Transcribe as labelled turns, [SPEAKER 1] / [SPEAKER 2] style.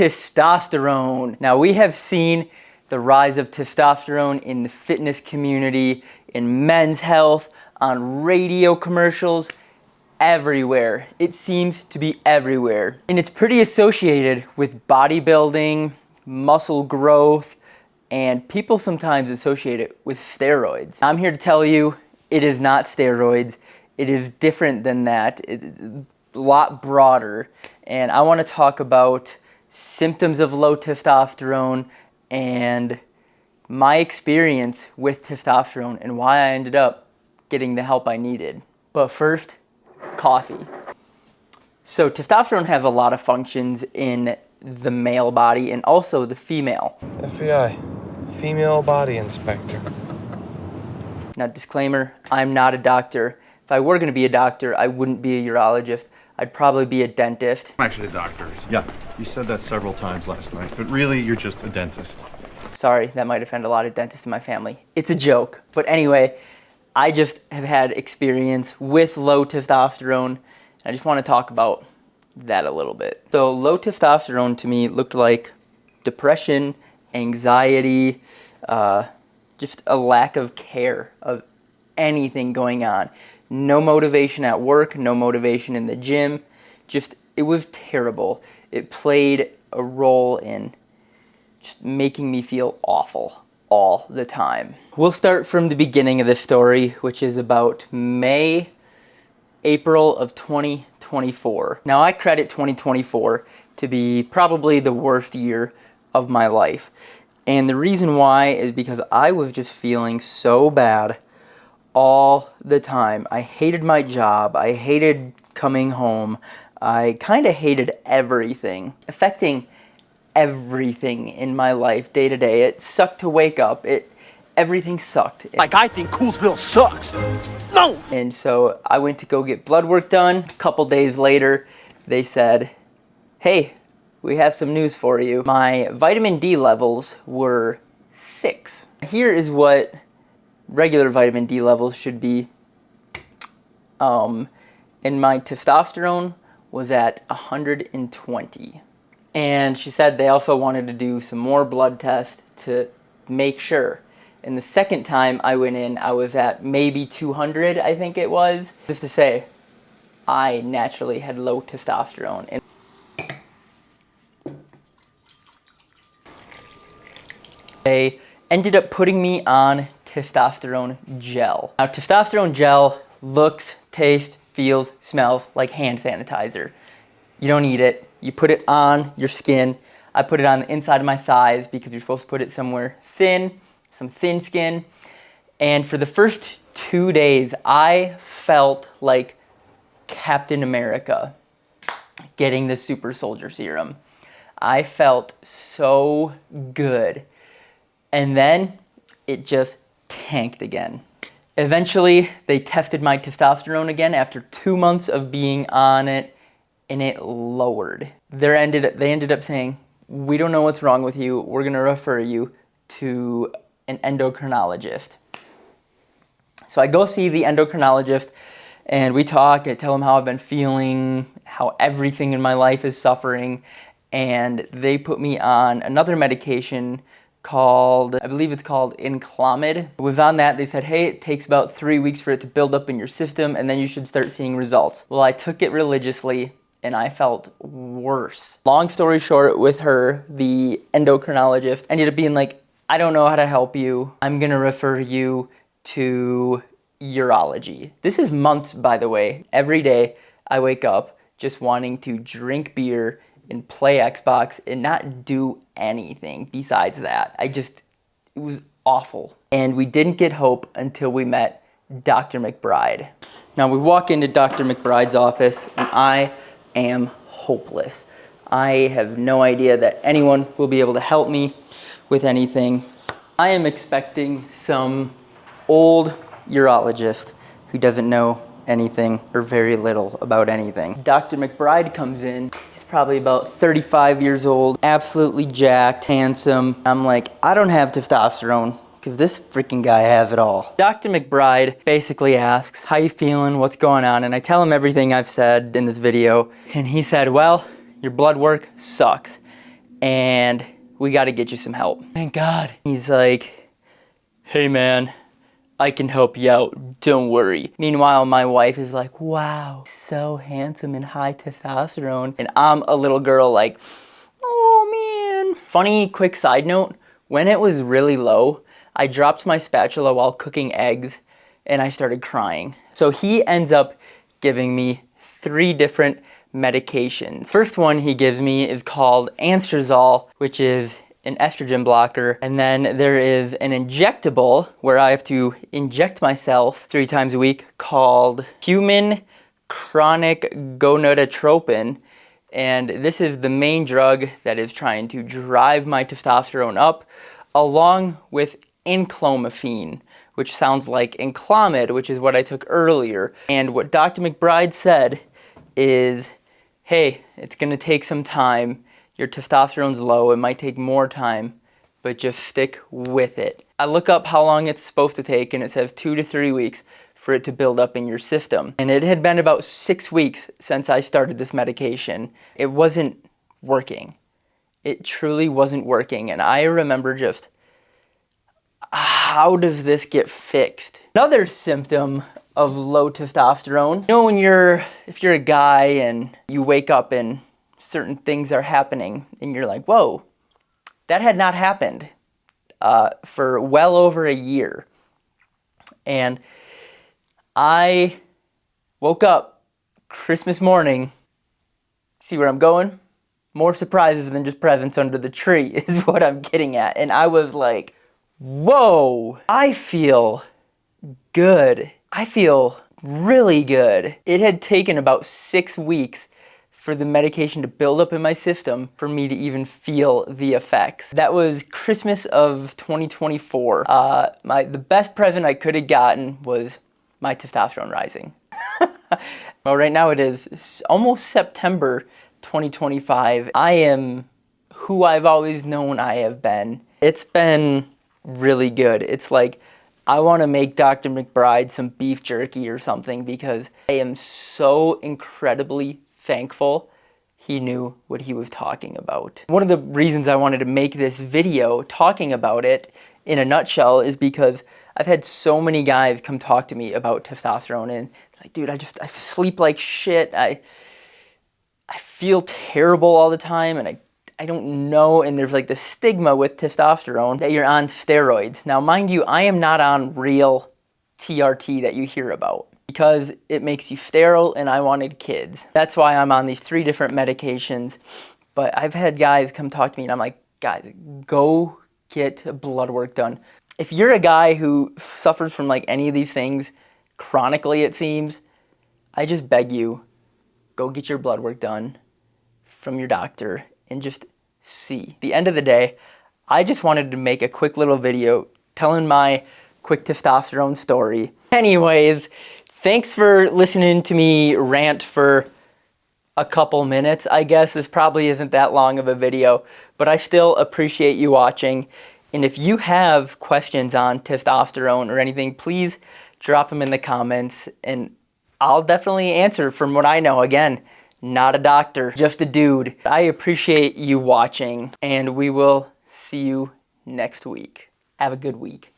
[SPEAKER 1] Testosterone. Now, we have seen the rise of testosterone in the fitness community, in men's health, on radio commercials, everywhere. It seems to be everywhere. And it's pretty associated with bodybuilding, muscle growth, and people sometimes associate it with steroids. I'm here to tell you it is not steroids. It is different than that. It's a lot broader. And I want to talk about symptoms of low testosterone and my experience with testosterone and why I ended up getting the help I needed. But first, coffee. So testosterone has a lot of functions in the male body and also the female.
[SPEAKER 2] FBI, female body inspector.
[SPEAKER 1] Now, disclaimer, I'm not a doctor. If I were going to be a doctor, I wouldn't be a urologist. I'd probably be a dentist.
[SPEAKER 3] I'm actually a doctor. Yeah, you said that several times last night, but really, you're just a dentist.
[SPEAKER 1] Sorry, that might offend a lot of dentists in my family. It's a joke. But anyway, I just have had experience with low testosterone. I just want to talk about that a little bit. So low testosterone to me looked like depression, anxiety, just a lack of care of anything going on. No motivation at work, no motivation in the gym. Just, it was terrible. It played a role in just making me feel awful all the time. We'll start from the beginning of this story, which is about April of 2024. Now, I credit 2024 to be probably the worst year of my life. And the reason why is because I was just feeling so bad all the time. I hated my job. I hated coming home. I kind of hated everything, affecting everything in my life day to day. It sucked to wake up. Everything sucked.
[SPEAKER 4] Like I think Coolsville sucks. No!
[SPEAKER 1] And so I went to go get blood work done. A couple days later, they said, hey, we have some news for you. My vitamin D levels were 6. Here is what regular vitamin D levels should be. And my testosterone was at 120. And she said they also wanted to do some more blood tests to make sure. And the second time I went in, I was at maybe 200, I think it was. Just to say, I naturally had low testosterone. And they ended up putting me on testosterone gel. Now, testosterone gel looks, tastes, feels, smells like hand sanitizer. You don't need it. You put it on your skin. I put it on the inside of my thighs because you're supposed to put it somewhere thin, some thin skin. And for the first 2 days, I felt like Captain America getting the super soldier serum. I felt so good. And then it just tanked again. Eventually, they tested my testosterone again after 2 months of being on it, and it lowered. They ended up saying, we don't know what's wrong with you. We're gonna refer you to an endocrinologist. So I go see the endocrinologist, and we talk. I tell him how I've been feeling, how everything in my life is suffering, and they put me on another medication called, I believe it's called Inclomid. I was on that. They said, hey, it takes about 3 weeks for it to build up in your system, and then you should start seeing results. Well, I took it religiously, and I felt worse. Long story short, with her, the endocrinologist ended up being like, I don't know how to help you. I'm gonna refer you to urology. This is months, by the way. Every day I wake up just wanting to drink beer and play Xbox and not do anything besides that. It was awful. And we didn't get hope until we met Dr. McBride. Now we walk into Dr. McBride's office and I am hopeless. I have no idea that anyone will be able to help me with anything. I am expecting some old urologist who doesn't know anything or very little about anything. Dr. McBride comes in. He's probably about 35 years old, absolutely jacked, handsome. I'm like, I don't have testosterone because this freaking guy has it all. Dr. McBride basically asks, how you feeling? What's going on? And I tell him everything I've said in this video. And he said, well, your blood work sucks. and we got to get you some help. Thank God. He's like, hey man, I can help you out, don't worry. Meanwhile, my wife is like, wow, so handsome and high testosterone. And I'm a little girl like, oh man. Funny quick side note, when it was really low, I dropped my spatula while cooking eggs and I started crying. So he ends up giving me 3 different medications. First one he gives me is called Anastrozole, which is an estrogen blocker, and then there is an injectable where I have to inject myself 3 times a week called human chronic gonadotropin, and this is the main drug that is trying to drive my testosterone up, along with enclomiphene, which sounds like Enclomid, which is what I took earlier. And what Dr. McBride said is, hey, it's gonna take some time. Your testosterone's low, it might take more time, but just stick with it. I look up how long it's supposed to take and it says 2 to 3 weeks for it to build up in your system. And it had been about 6 weeks since I started this medication. It wasn't working. It truly wasn't working. And I remember just, how does this get fixed? Another symptom of low testosterone, you know, if you're a guy and you wake up and certain things are happening and you're like, whoa, that had not happened for well over a year. And I woke up Christmas morning, see where I'm going? More surprises than just presents under the tree is what I'm getting at. And I was like, whoa, I feel good. I feel really good. It had taken about 6 weeks for the medication to build up in my system for me to even feel the effects. That was Christmas of 2024. The best present I could have gotten was my testosterone rising. Well, right now it is almost September 2025. I am who I've always known I have been. It's been really good. It's like, I want to make Dr. McBride some beef jerky or something because I am so incredibly thankful he knew what he was talking about. One of the reasons I wanted to make this video talking about it in a nutshell is because I've had so many guys come talk to me about testosterone and like, dude, I sleep like shit. I feel terrible all the time and I don't know, and there's like the stigma with testosterone that you're on steroids. Now, mind you, I am not on real TRT that you hear about because it makes you sterile and I wanted kids. That's why I'm on these 3 different medications. But I've had guys come talk to me and I'm like, guys, go get blood work done. If you're a guy who suffers from like any of these things chronically, it seems, I just beg you, go get your blood work done from your doctor and just see. At the end of the day, I just wanted to make a quick little video telling my quick testosterone story. Anyways, thanks for listening to me rant for a couple minutes. I guess this probably isn't that long of a video, but I still appreciate you watching. And if you have questions on testosterone or anything, please drop them in the comments and I'll definitely answer from what I know. Again, not a doctor, just a dude. I appreciate you watching and we will see you next week. Have a good week.